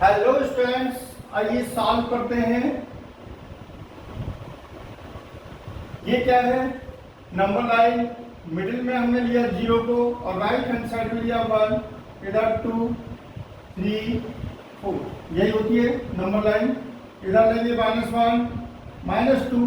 Hello students, आइए solve करते हैं। ये क्या है? नंबर लाइन, मिडिल में हमने लिया 0 को और राइट हैंड साइड में लिया 1, इधर 2 3 4, यही होती है नंबर लाइन। इधर लेंगे -1 -2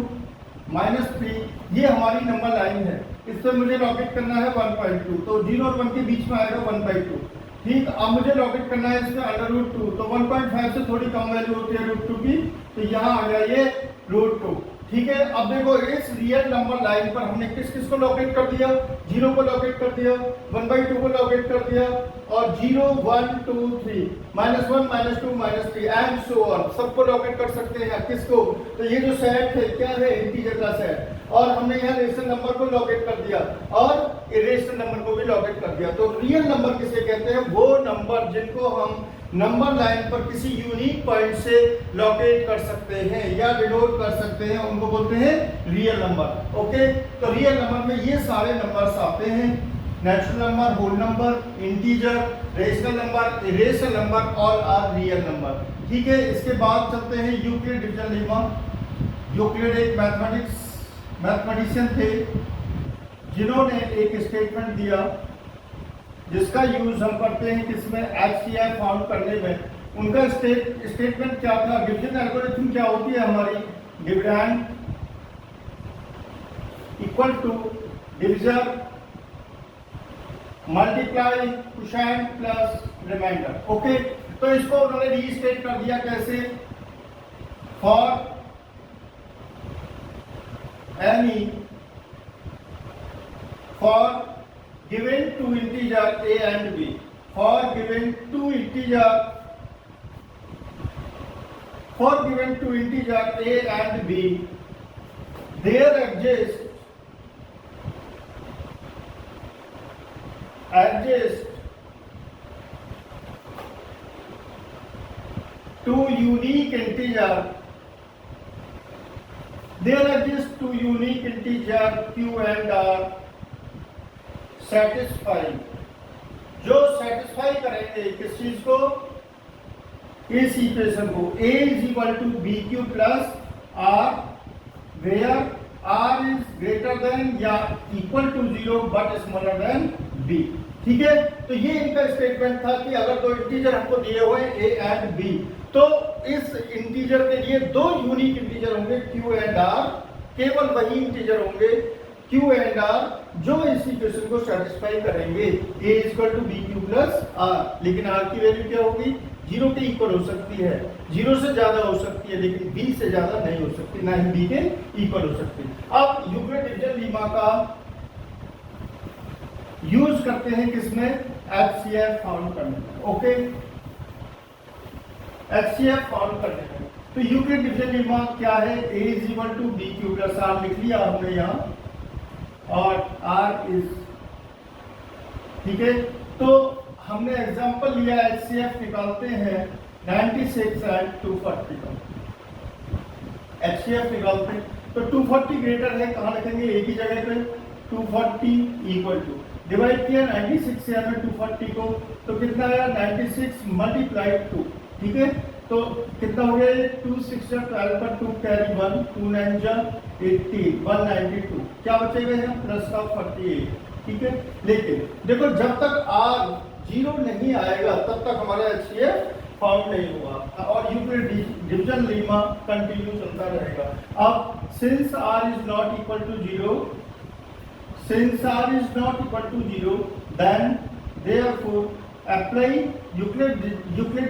-3, ये हमारी नंबर लाइन है। इससे मुझे लॉकेट करना है 1.2, तो 0 और 1 के बीच में आएगा 1/2। ठीक, अब मुझे लॉकेट करना है इसमें √2, तो 1.5 से थोड़ी कम वैल्यू होती है √2 की, तो यहाँ आ गया ये √2। ठीक है, अब देखो इस रियल नंबर लाइन पर हमने किस किस को लॉकेट कर दिया? 0 को लॉकेट कर दिया, 1/2 को लॉकेट कर दिया और 0 1 2 3 -1 -2 -3 एंड सो ऑन सबको लॉकेट कर सकते हैं। किसको? तो ये जो सेट है क्या है? इंटीजर का सेट। और हमने यहाँ रेशनल नंबर को लॉकेट कर दिया और इरेशनल नंबर को भी लॉकेट कर दिया। तो रियल नंबर किसे कहते हैं? वो नंबर जिनको हम नंबर लाइन पर किसी यूनिक पॉइंट से लॉकेट कर सकते हैं या डिनोट कर सकते हैं, उनको बोलते हैं रियल नंबर। ओके, तो रियल नंबर में ये सारे नंबर्स आते हैं: natural number, whole number, integer, rational number, irrational number और आर रियल नंबर। ठीक है, इसके बाद चलते हैं यूक्लिड डिवीजन लेमा। यूक्लिड एक मैथमेटिशियन थे जिन्होंने एक स्टेटमेंट दिया जिसका यूज हम करते हैं किसमें? HCF फाउंड करने में। उनका स्टेटमेंट क्या था? डिवीजन एल्गोरिथम क्या होती है हमारी? Dividend equal to division multiply quotient plus remainder. Okay, तो इसको उन्होंने रीस्टेट कर दिया कैसे? For any given two integer a and b, for given two integer a and b, there exist two unique integer q and r satisfy, जो satisfy करेंगे किस चीज को? इस इक्वेशन को a = bq plus r, where r is greater than या equal to 0 but smaller than b। ठीक है, तो ये इनका स्टेटमेंट था कि अगर दो इंटीजर हमको दिए हुए a एंड b, तो इस इंटीजर के लिए दो यूनिक इंटीजर होंगे q एंड r, केवल वही इंटीजर होंगे q एंड r जो इस इक्वेशन को सेटिस्फाई करेंगे। a = bq प्लस r, लेकिन r की वैल्यू क्या होगी? 0 के इक्वल हो सकती है, 0 से ज्यादा हो सकती है, लेकिन b से ज्यादा नहीं हो सकती, ना ही b के इक्वल हो सकती। अब यूक्लिड डिवीजन लीमा का यूज करते हैं किसमें? HCF फाउंड करने में। ओके, HCF फाउंड करने में तो यूक्लिड डिवीजन लीमा क्या है? a = bq प्लस r लिख लिया हमने यहाँ और r इज, ठीक है। तो हमने एग्जांपल लिया HCF निकालते हैं 96 एंड 240 का HCF निकालते हैं, तो 240 ग्रेटर है, कहाँ लिखेंगे? एक ही जगह पे 240 इक्वल टू डिवाइड किया 96 से हमें 240 को, तो कितना आया? 96 × 2। ठीक है, तो कितना हो गया? 2 6 12 पर 2 कैरी 1, 2 9 80, 192, क्या बचेगा यहाँ? प्लस का 48। ठीक है, लेकिन देखो जब तक r 0 नहीं आएगा तब तक हमारा HCF फाउंड नहीं होगा और यूक्लिड डिवीजन लीमा कंटिन्यू चलता रहेगा। अब since r is not equal to 0, then therefore apply Euclid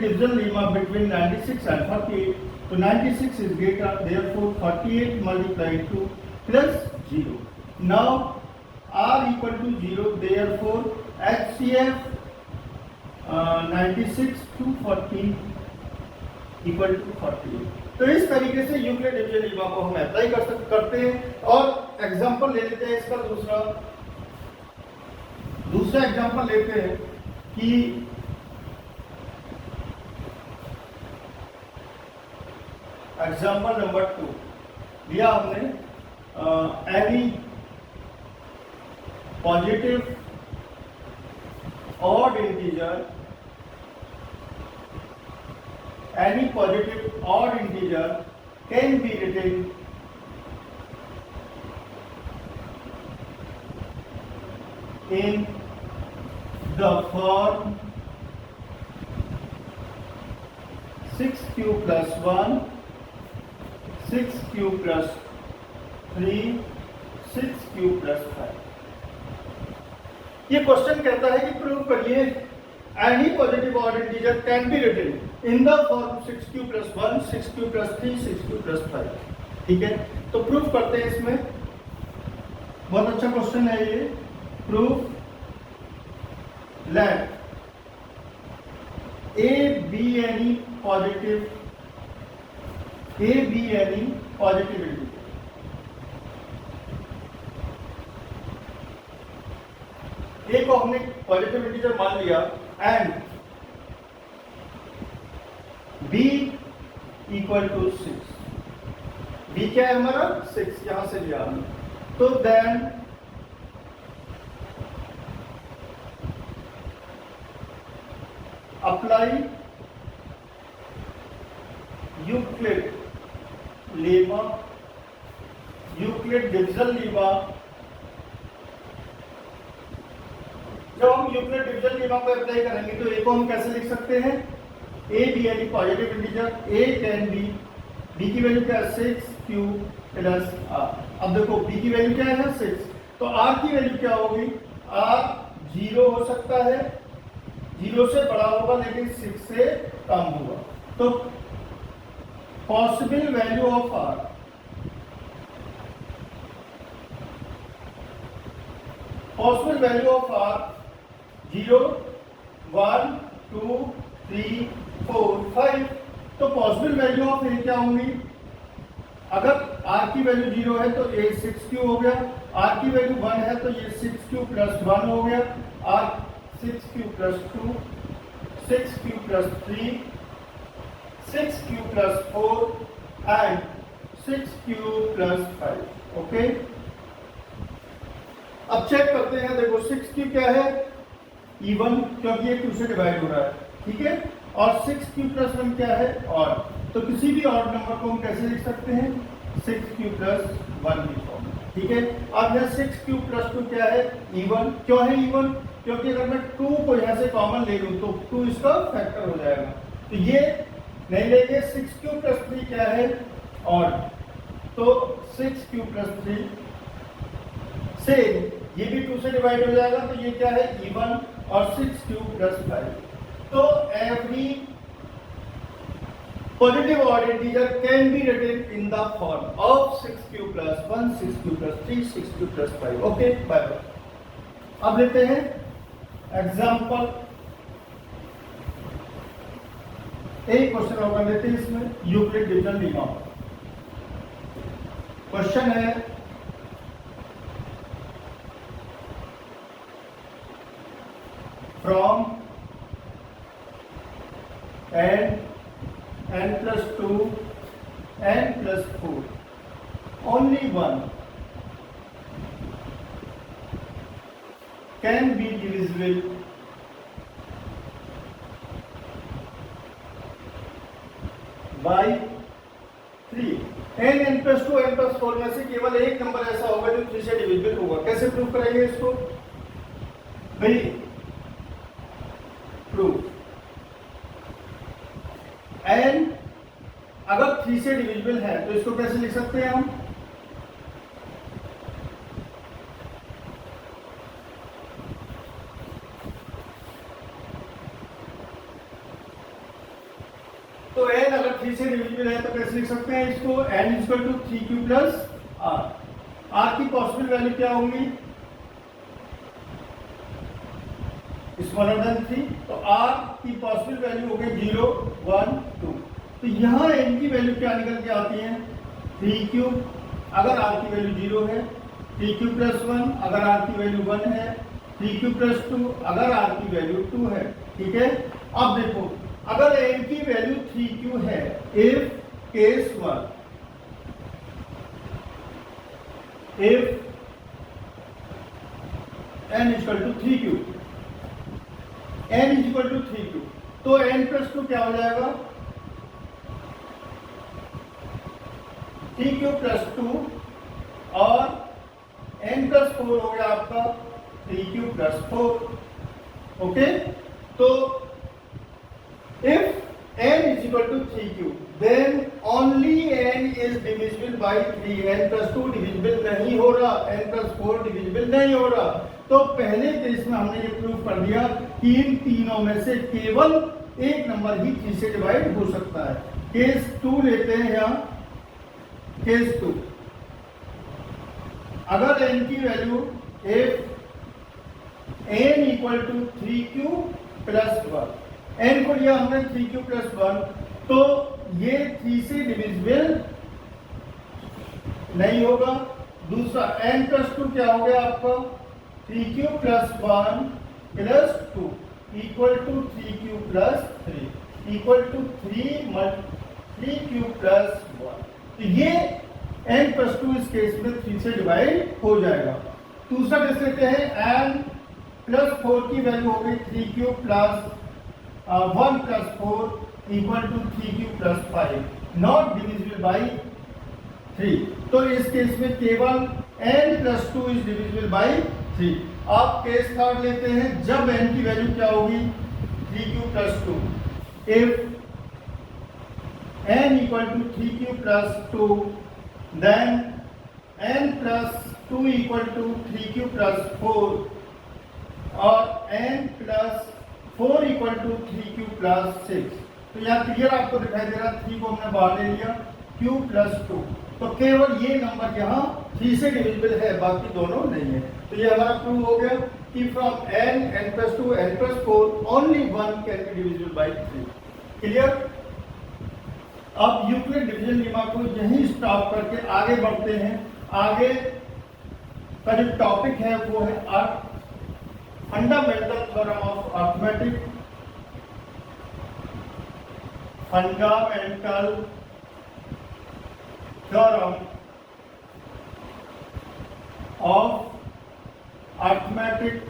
division lemma between 96 and 48. So 96 is greater, therefore 48 multiplied 2 plus 0. Now r equal to 0, therefore HCF 96 to 40 equal to 48. तो इस तरीके से Euclid division lemma को हम apply करते हैं। और example ले लेते हैं इसका दूसरा एग्जांपल लेते हैं कि एग्जांपल नंबर 2 लिया हमने any positive odd integer any positive odd integer can be written in the form 6q plus 1, 6q plus 3, 6q plus 5। ये क्वेश्चन कहता है कि प्रूव करिए any positive odd integer can be written in the form 6q plus 1, 6q plus 3, 6q plus 5। ठीक है, तो prove करते हैं इसमें। बहुत अच्छा क्वेश्चन है ये। Prove let A be any positive integer। A को हमने पॉजिटिव इंटीजर मान लिया and B equal to 6। B क्या है हमारा 6, यहां से लिया हमने। तो then apply Euclid division lemma. जब हम यूक्लिड डिवीजन लीमा को अप्लाई करेंगे तो ए को हम कैसे लिख सकते हैं? ए बी यानी positive integer, A can be, B की वैल्यू क्या है 6q प्लस r। अब देखो बी की वैल्यू क्या है 6, तो r की वैल्यू क्या होगी? r 0 हो सकता है, 0 से बड़ा होगा लेकिन 6 से कम होगा। तो possible value of r, possible value of r 0, 1, 2, 3, 4, 5। तो पॉसिबल वैल्यू ऑफ a क्या होंगी? अगर r की वैल्यू 0 है तो a 6q हो गया, r की वैल्यू 1 है तो ये 6q प्लस 1 हो गया, r 6q plus 2, 6q plus 3, 6q plus 4 and 6q plus 5। Okay, अब चेक करते हैं। देखो 6q क्या है? इवन, क्योंकि ये 2 से डिवाइड हो रहा है। ठीक है, और 6q प्लस 1 क्या है? और तो किसी भी ऑड नंबर को हम कैसे लिख सकते हैं? 6q प्लस 1 की फॉर्म। ठीक है, अब यह 6q प्लस 2 क्या है? इवन। क्यों है इवन? क्योंकि अगर मैं 2 को यहां से कॉमन ले लूं तो 2 इसका फैक्टर हो जाएगा, तो ये नहीं लेंगे। 6q प्लस 3 क्या है? और तो 6q प्लस 3 से ये भी 2 से डिवाइड हो जाएगा, तो ये क्या है? इवन। और 6q प्लस 5। तो every positive odd integer can be written in the form of 6q plus 1, 6q plus 3, 6q plus 5। Okay, bye bye. अब लेते हैं एग्जाम्पल। एक क्वेश्चन और कर लेते हैं इसमें, यूक्लिड डिवीजन लीमा। क्वेश्चन है from n plus 2, n plus 4, only one can be divisible by 3। n plus 2, n plus 4 में से केवल एक नंबर ऐसा होगा जो 3 से डिविजिबल होगा। कैसे प्रूव करेंगे इसको भाई? प्रूफ n अगर 3 से डिविजिबल है तो इसको कैसे लिख सकते हैं हम? तो n अगर 3 से डिविजिबल है तो कैसे लिख सकते हैं इसको? n equal to 3q plus r। r की पॉसिबल वैल्यू क्या होंगी? स्मॉलर देन 3, तो r की पॉसिबल वैल्यू हो गई 0, 1, 2। तो यहाँ n की वैल्यू क्या निकल के आती है? 3q अगर r की वैल्यू 0 है, 3q प्लस 1 अगर r की वैल्यू 1 है, 3q प्लस 2 अगर r की वैल्यू 2 है। ठीक है, अब देखो अगर n की वैल्यू 3q है, if case 1, if n equal to 3q, n equal to 3q, तो n प्लस 2 क्या हो जाएगा? 3 क्यूब प्लस 2 और n प्लस 4 हो गया आपका 3 क्यूब प्लस 4। ओके, तो if n is equal to 3 cube, then only n is divisible by 3. n plus 2 divisible नहीं हो रहा, n plus 4 divisible नहीं हो रहा। तो पहले केस में हमने ये प्रूव कर दिया कि इन तीनों में से केवल एक नंबर ही 3 से डिवाइड हो सकता है। केस 2 लेते हैं यहाँ। केस 2, अगर n की value n equal to 3 cube plus 1, n को लिया हमने 3 क्यूब प्लस 1, तो ये 3 से डिविजिबल नहीं होगा। दूसरा n प्लस 2 क्या हो गया आपका 3 cube plus 1 plus 2 equal to 3 cube plus 3 equal to 3 cube plus 1। तो ये n प्लस 2 इस केस में 3 से डिवाइड हो जाएगा। दूसरा केस लेते हैं n प्लस 4 की वैल्यू हो गई 3 cube plus 1 plus 4 equal to 3 cube plus 5, not divisible by 3। तो इस केस में केवल n plus 2 is divisible by 3। आप केस थर्ड लेते हैं, जब n की वैल्यू क्या होगी 3 cube plus 2, if n equal to 3 cube plus 2, then n plus 2 equal to 3 cube plus 4 और n plus 4 equal to 3 cube plus 6। तो यहाँ क्लियर आपको दिखाई दे रहा, 3 को हमने बाहर ले लिया, क्यूब प्लस 2, तो केवल ये नंबर यहाँ 3 से डिविजिबल है, बाकी दोनों नहीं है। तो ये हमारा प्रूव हो गया कि from n plus 2, n plus 4 only 1 can be divisible by 3। Clear. अब यूक्लिड डिवीजन लेमा को यहीं स्टॉप करके आगे बढ़ते हैं। आगे का जो टॉपिक है वो है fundamental theorem of arithmetic. Fundamental theorem of arithmetic.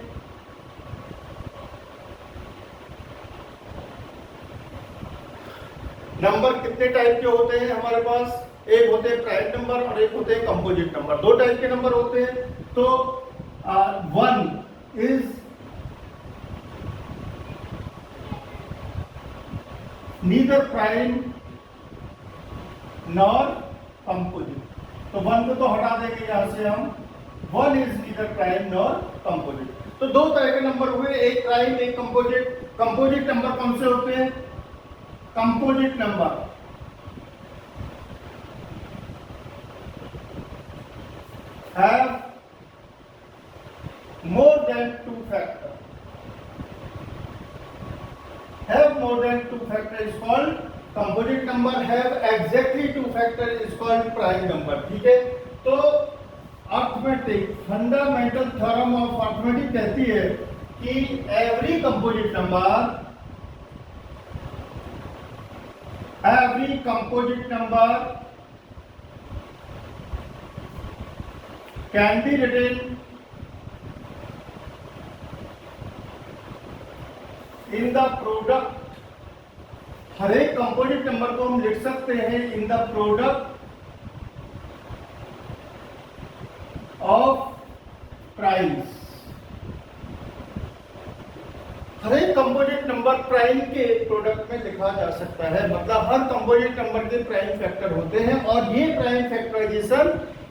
Number कितने टाइप के होते हैं हमारे पास? एक होते हैं प्राइम नंबर और एक होते हैं कंपोजिट नंबर। दो टाइप के नंबर होते हैं। तो 1 is neither prime nor composite. तो 1 को तो हटा देंगे यहां से हम। 1 is neither prime nor composite. तो दो तरह के नंबर हुए, एक प्राइम एक कंपोजिट। कंपोजिट नंबर कौन से होते हैं? Composite number have more than 2 factor. Have more than 2 factor is called composite number. Have exactly 2 factor is called prime number. ठीक है। तो arithmetic fundamental theorem of arithmetic कहती है कि every composite number can be written in the product। हर एक composite number को हम लिख सकते हैं in the product of primes. हर एक कंपोजिट नंबर प्राइम के प्रोडक्ट में लिखा जा सकता है। मतलब हर कंपोजिट नंबर के प्राइम फैक्टर होते हैं और ये प्राइम फैक्टराइजेशन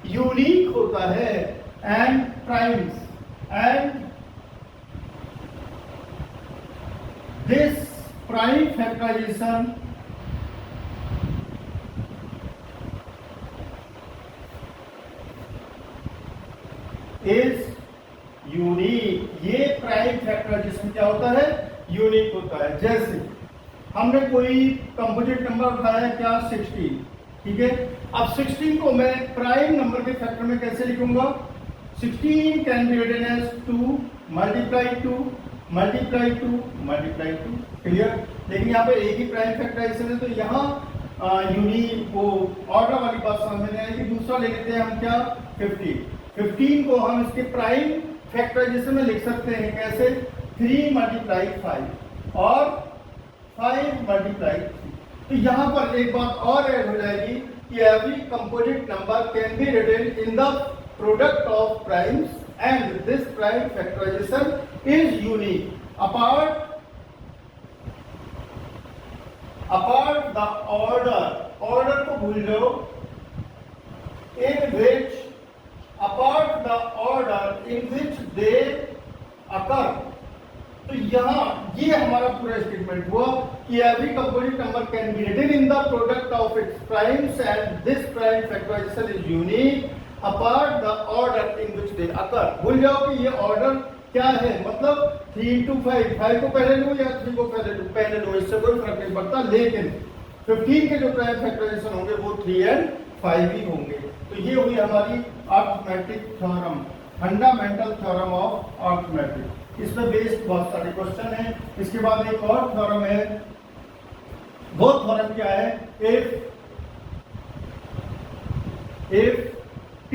यूनिक होता है। And primes and this prime factorisation is unique. ये प्राइम फैक्टराइजेशन क्या होता है? यूनिक होता है। जैसे हमने कोई कंपोजिट नंबर उठाया क्या 16, ठीक है। अब 16 को मैं प्राइम नंबर के फैक्टर में कैसे लिखूंगा? 16 can be written as 2 multiply 2 multiply 2 multiply 2। Clear. लेकिन यहाँ पे एक ही प्राइम फैक्टराइजेशन है तो यहाँ यूनिक वो ऑर्डर वाली बात समझ में आएगी। दूसरा ले लेते हैं हम क्या 15 को हम इसके प्राइम फैक्टराइजेशन में लिख सकते हैं कैसे? 3 मल्टीप्लाई 5 और 5 मल्टीप्लाई 3। तो यहाँ पर एक बात और ऐड हो जाएगी कि every composite number can be written in the product of primes and this prime factorization is unique. Apart the order को भूल जाओ, in which apart the order in which they occur. तो यहाँ ये हमारा पूरा स्टेटमेंट हुआ कि every composite number can be written in the product of its primes and this prime factorisation is unique apart the order in which they occur. भूल जाओ कि ये ऑर्डर क्या है, मतलब 3 into 5, 5 को पहले लो या 3 को पहले लो, इससे कोई फर्क नहीं पड़ता, लेकिन 15 के जो प्राइम फैक्टराइजेशन होंगे वो 3 and 5 ही होंगे। तो ये हुई हमारी arithmetic theorem, fundamental theorem of arithmetic. इसमें बेस्ड बहुत सारे क्वेश्चन हैं। इसके बाद एक और थ्योरम है, वो थ्योरम क्या है, if p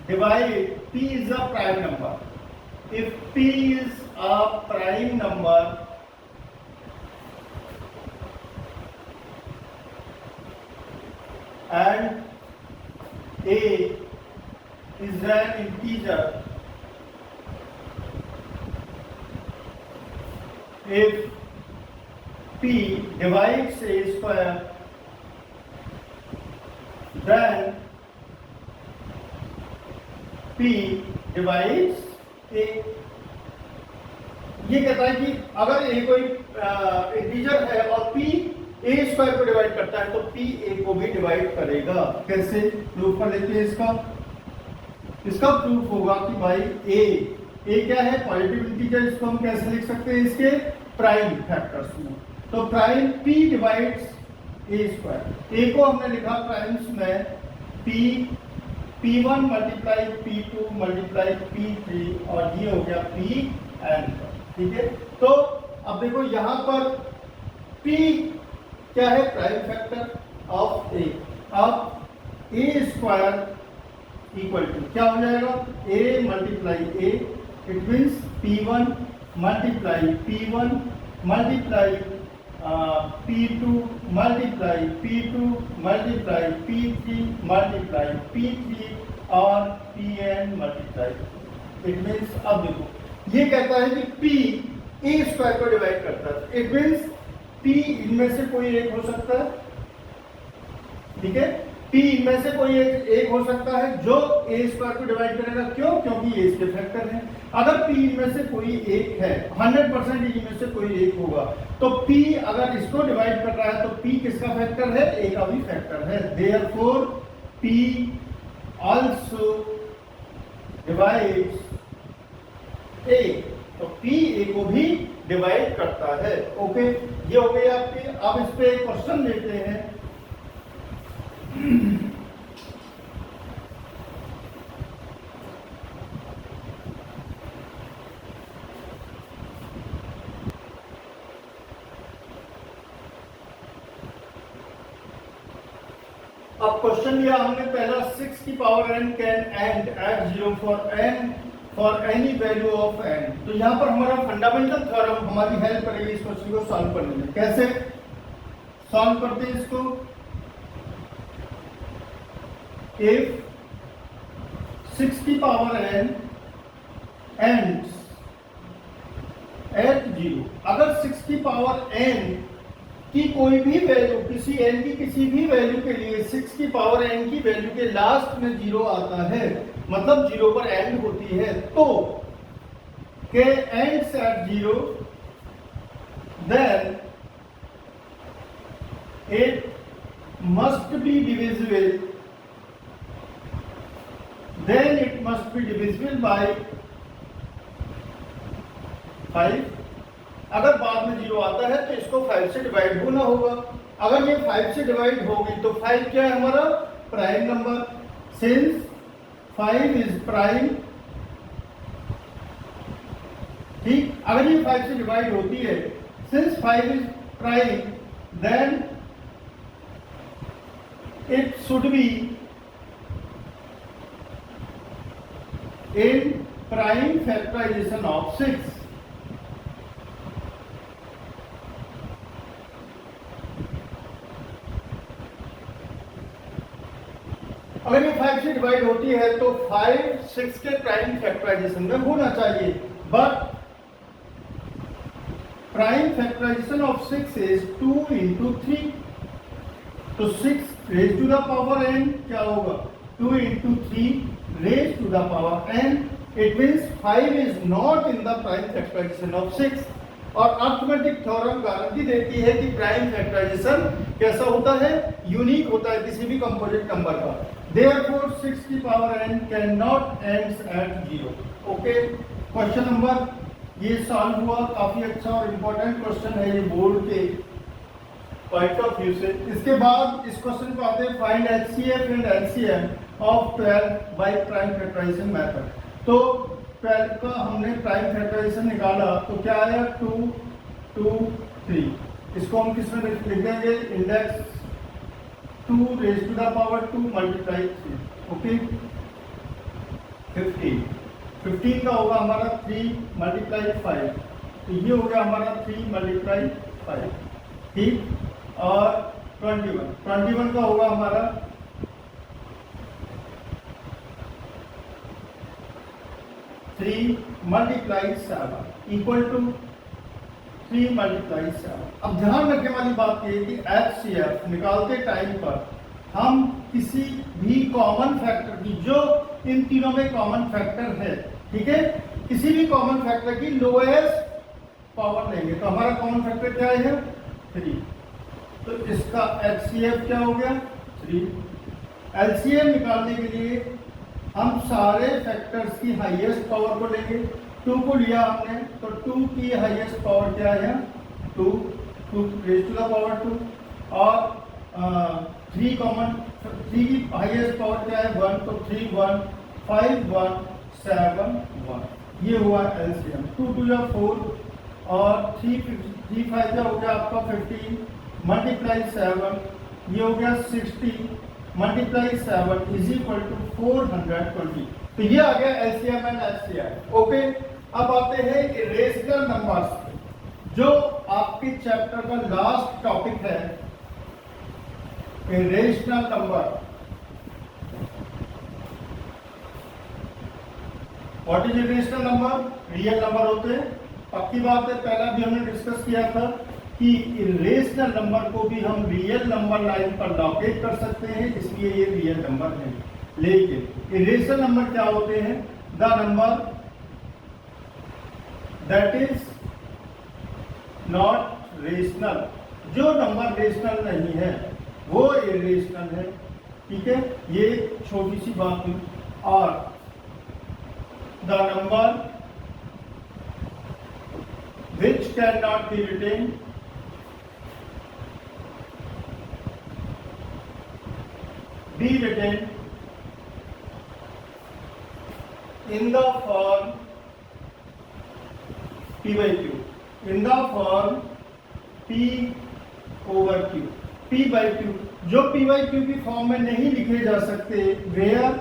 divide p is a prime number, if p is a prime number and a is an integer, if p divides a square, then p divides a। ये कहता है कि अगर a कोई इंटीजर है और p a स्क्वायर को divide करता है तो p a को भी डिवाइड करेगा। कैसे प्रूफ कर लेते हैं इसका प्रूफ होगा कि भाई a क्या है, पॉजिटिव इंटीजर, इसको हम कैसे लिख सकते हैं, इसके प्राइम फैक्टर्स में। तो prime p divides a square, a को हमने लिखा प्राइम्स में p1 multiply p2 multiply p3 और ये हो गया pn, ठीक है। तो अब देखो यहाँ पर p क्या है, प्राइम फैक्टर ऑफ a। अब a स्क्वायर इक्वल टू क्या हो जाएगा, a multiply a, it means p1 multiply p1 multiply p2 multiply p2 multiply p3 multiply p3 और pn मल्टीप्लाई। इट मीन्स अब देखो ये कहता है कि p a स्क्वायर को डिवाइड करता है, इट मीन्स p इनमें से कोई एक हो सकता है, ठीक है, p इनमें से कोई एक हो सकता है जो a स्क्वायर को डिवाइड करेगा। क्यों? क्योंकि ये इसके फैक्टर है। अगर p इनमें से कोई एक है, 100% इनमें से कोई एक होगा, तो p अगर इसको डिवाइड कर रहा है तो p किसका फैक्टर है, a का भी फैक्टर है। Therefore p also divides a, तो p a को भी डिवाइड करता है। ओके, ये हो गई आपकी। अब इस पे एक क्वेश्चन देखते हैं। अब क्वेश्चन लिया हमने पहला, 6 की power n can end at 0 for any value of n। तो यहाँ पर हमारा फंडामेंटल थ्योरम हमारी हेल्प करेगी इस क्वेश्चन को सॉल्व करने में। कैसे सॉल्व करते हैं इसको, if 6 की पावर n ends at 0, अगर 6 की पावर n की कोई भी वैल्यू, किसी n की किसी भी वैल्यू के लिए 6 की पावर n की वैल्यू के लास्ट में 0 आता है, मतलब 0 पर एंड होती है, तो k ends at 0, then it must be divisible, then it must be divisible by 5। अगर बाद में 0 आता है तो इसको 5 से डिवाइड होना होगा। अगर ये 5 से डिवाइड होगी तो 5 क्या है हमारा, prime number, since 5 is prime, ठीक। अगर ये 5 से डिवाइड होती है, since 5 is prime, then it should be in prime factorization of 6। 5 से डिवाइड होती है तो 5 6 के प्राइम फैक्टराइजेशन में होना चाहिए, but prime factorization of 6 is 2 into 3, तो 6 raise to the power n क्या होगा 2 into 3 raise to the power n. It means 5 is not in the prime factorization of 6. और अर्थमेटिक थ्योरम गारंटी देती है कि प्राइम फैक्टराइजेशन कैसा होता है, यूनिक होता है किसी भी कंपोजिट नंबर का. देयरफॉर 6 की power n can not ends at 0. Okay, question number ये सॉल्व हुआ. काफी अच्छा और इम्पोर्टेंट क्वेश्चन है ये बोर्ड के पॉइंट ऑफ व्यू से. इसके बाद इस क्वेश्चन को आते हैं find HCF and LCM of 12 by prime factorization method. तो 12 का हमने प्राइम फैक्टराइजेशन निकाला तो क्या आया 2 2 3. इसको हम किस में लिख देंगे, index 2 raise to the power 2 multiply 3. Okay, 15 का होगा हमारा 3 मल्टीप्लाई 5, तो ये हो गया हमारा 3 मल्टीप्लाई 5. ठीक, और 21 का होगा हमारा 3 मल्टीप्लाई 7 इक्वल टू 3 मल्टीप्लाई 7. अब ध्यान रखने वाली बात यह है कि HCF निकालते टाइम पर हम किसी भी कॉमन फैक्टर की, जो इन तीनों में कॉमन फैक्टर है, ठीक है, किसी भी कॉमन फैक्टर की लोएस्ट पावर लेंगे. तो हमारा कॉमन फैक्टर क्या है 3, तो इसका HCF क्या हो गया 3. LCM निकालने के लिए हम सारे फैक्टर्स की हाईएस्ट पावर को लेंगे. 2 को लिया हमने तो 2 की हाईएस्ट पावर क्या है 2 रेज टू द पावर 2, और 3 कॉमन, 3 की हाईएस्ट पावर क्या है 1, तो 3 1 5 1 7 1. ये हुआ LCM. 2 2 या 4 और 3 5 हो गया आपका 15 मल्टीप्लाई 7, ये हो गया 60 मल्टीप्लाई 7 इज इक्वल टू 420. तो ये आ गया LCM एंड HCF. ओके, अब आते हैं इरेशनल नंबर्स, जो आपके चैप्टर का लास्ट टॉपिक है. Irrational number, what is irrational number? Real number होते हैं. पक्की बात है, पहला भी हमने डिस्कस किया था कि इरेशनल नंबर को भी हम रियल नंबर लाइन पर लोकेट कर सकते हैं, इसलिए ये रियल नंबर है. लेकिन इरेशनल नंबर क्या होते हैं? The number that is not rational. जो नंबर रेशनल नहीं है वो इरेशनल है. ठीक है, ये छोटी सी बात हुई. और the number which cannot be written be written in the form P by Q, in the form P over Q. P by Q जो P by Q की फॉर्म में नहीं लिखे जा सकते, where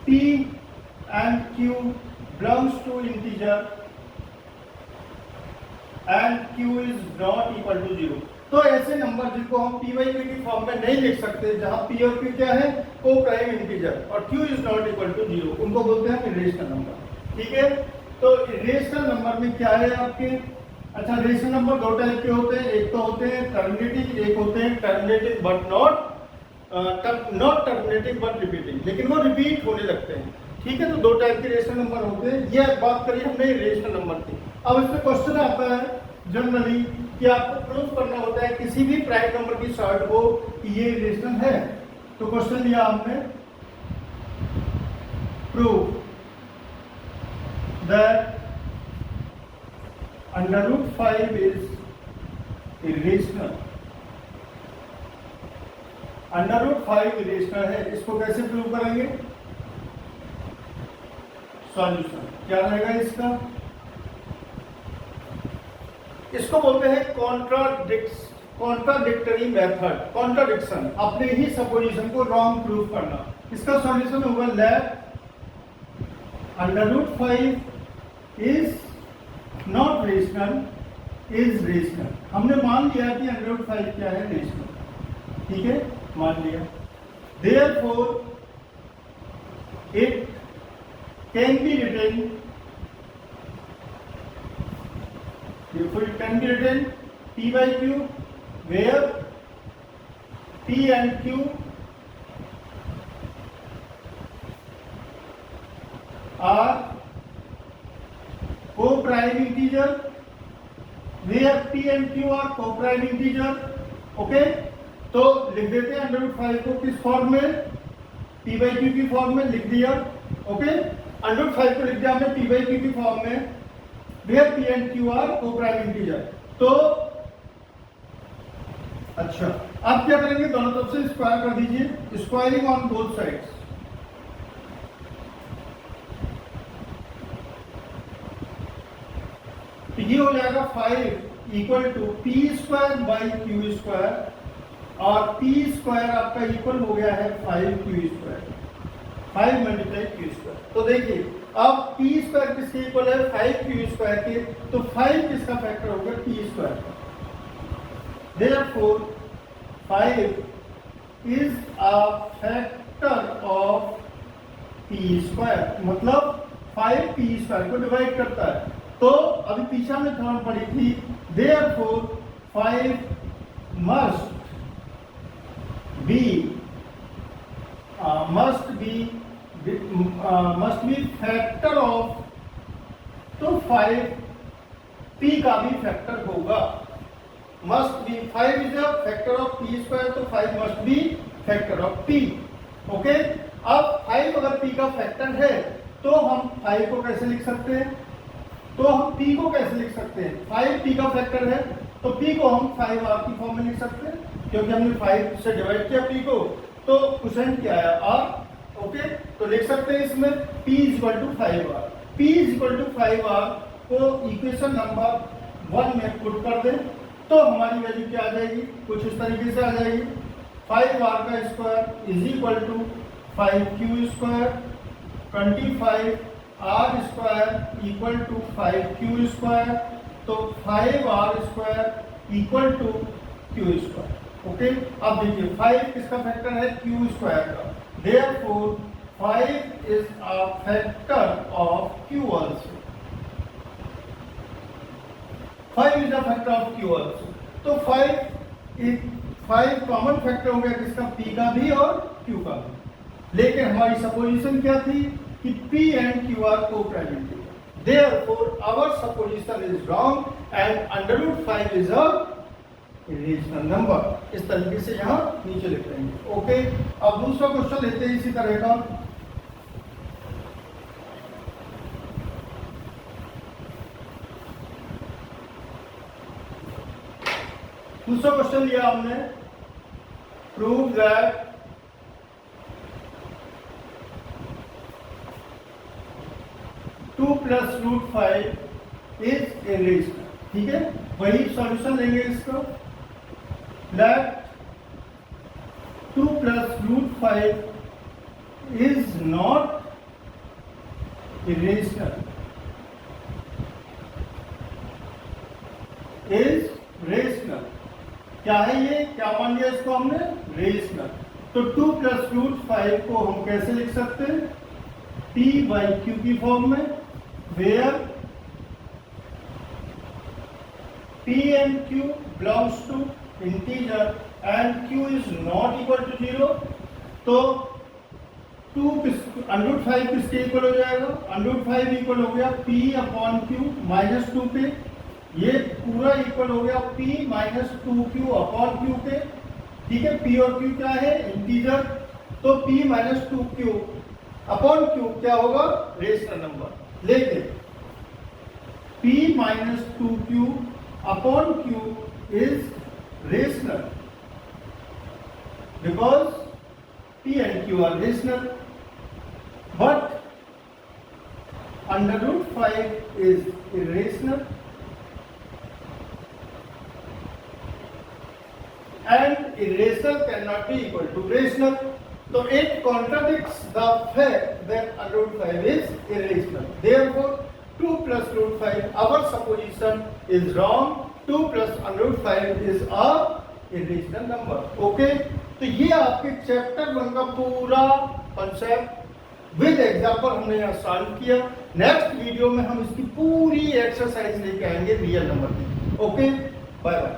P and Q belongs to integer and Q is not equal to 0. तो ऐसे number जिनको हम P by Q की फॉर्म में नहीं लिख सकते, जहां P और Q क्या है को प्राइम इंटीजर और Q is not equal to 0, उनको बोलते हैं इरेशनल नंबर. ठीक है, तो इरेशनल नंबर में क्या है आपके? अच्छा, रेशनल नंबर दो टाइप के होते हैं. एक तो होते हैं टर्मिनेटिव, एक होते हैं टर्मिनेटिव बट नॉट टर्मिनेटिव बट रिपीटिंग, लेकिन वो रिपीट होने लगते हैं. ठीक है, तो दो टाइप के रेशनल नंबर होते हैं. ये बात करिए हमने रेशनल नंबर की. अब इसमें क्वेश्चन आता है जनरली कि आपको प्रूफ करना होता है किसी भी प्राइम नंबर की शॉर्ट को कि ये रेशनल है. तो क्वेश्चन लिया हमने, proof that √5 is irrational. √5 irrational है. इसको कैसे प्रूव करेंगे? सॉल्यूशन क्या रहेगा इसका? इसको बोलते हैं कॉन्ट्राडिक्टरी मेथड. कॉन्ट्राडिक्शन, अपने ही सपोजिशन को रॉन्ग प्रूव करना. इसका सॉल्यूशन होगा let √5 is not rational is rational. हमने मान लिया कि √5 क्या है रेशनल. ठीक है, मान लिया. Therefore, it can be written. Therefore, it can be written P by Q, where P and Q are co-prime integer, where P and Q are co-prime integer. Okay, तो लिख देते हैं √5 को किस फॉर्म में, P by Q की form में लिख दिया. ओके, √5 को लिख दिया हमने P by Q की फॉर्म में, where P and Q are co-prime integer. तो अच्छा, आप क्या करेंगे, दोनों तरफ से स्क्वायर कर दीजिए, स्क्वायरिंग ऑन बोथ साइड्स. तो ये हो जाएगा 5 equal to p square by q square, और पी स्क्वायर आपका इक्वल हो गया है 5 q square, 5 multiply q square. तो देखिए अब पी स्क्वायर किसके इक्वल है, 5 क्यू स्क्वायर के, तो 5 किसका फैक्टर होगा, पी स्क्वायर का. Therefore 5 is a factor of p square, मतलब 5 पी स्क्वायर को डिवाइड करता है. तो अभी पीछे हमने थ्योरम पढ़ी थी, therefore 5 must be factor of, तो 5 p का भी फैक्टर होगा. must be 5 is a factor of p square, तो 5 must be factor of p. Okay, अब 5 अगर p का फैक्टर है तो हम 5 को कैसे लिख सकते हैं, तो हम p को कैसे लिख सकते हैं, 5 p का फैक्टर है तो p को हम 5r की फॉर्म में लिख सकते हैं, क्योंकि हमने 5 से डिवाइड किया p को, तो क्वोशिएंट क्या है r. ओके, तो लिख सकते हैं इसमें p equal to 5r. p equal to 5r को इक्वेशन नंबर 1 में पुट कर दें तो हमारी वैल्यू क्या आ जाएगी, कुछ इस तरीके से आ जाएगी, 5r का square is equal to 5q square, 25r square equal to 5q square, तो 5r square equal to q square. Okay, अब देखिए 5 किसका फैक्टर है, q स्क्वायर का. Therefore 5 is a factor of q also. 5 is a factor of q also. तो 5 common factor हो गया किसका, p का भी और q का भी. लेकिन हमारी सपोजिशन क्या थी कि p and q are co-prime integer. Therefore our supposition is wrong and √5 is a irrational number. इस तरीके से यहाँ नीचे लिख लेंगे. ओके, अब दूसरा क्वेश्चन लेते हैं इसी तरह का. दूसरा क्वेश्चन लिया हमने, prove that two plus √5 is irrational. ठीक है, वही सॉल्यूशन लेंगे इसको, that 2 plus √5 is not irrational, is rational. क्या है ये, क्या मान लिया इसको हमने, रेशनल. तो 2 प्लस √5 को हम कैसे लिख सकते हैं, p बाई क्यू की फॉर्म में, where p and q belongs to integer and q is not equal to 0. तो 2 किसके इक्वल हो जाएगा, √5 इक्वल हो गया p अपॉन क्यू माइनस 2 पे, ये पूरा इक्वल हो गया p minus 2q upon q के. ठीक है, p और q क्या है, इंटीजर, तो p minus 2q upon q क्या होगा, रेशनल नंबर. लेकिन p minus 2q upon q is rational because p and q are rational, but √5 is irrational and irrational cannot be equal to rational. So it contradicts the fact that √5 is irrational. Therefore 2 plus √5, our supposition is wrong. 2 plus √5 is a irrational number. Okay, तो ये आपके chapter 1 का पूरा concept with example हमने यहाँ solve किया। Next video में हम इसकी पूरी एक्सरसाइज लेके आएंगे रियल नंबर की। Okay, bye bye.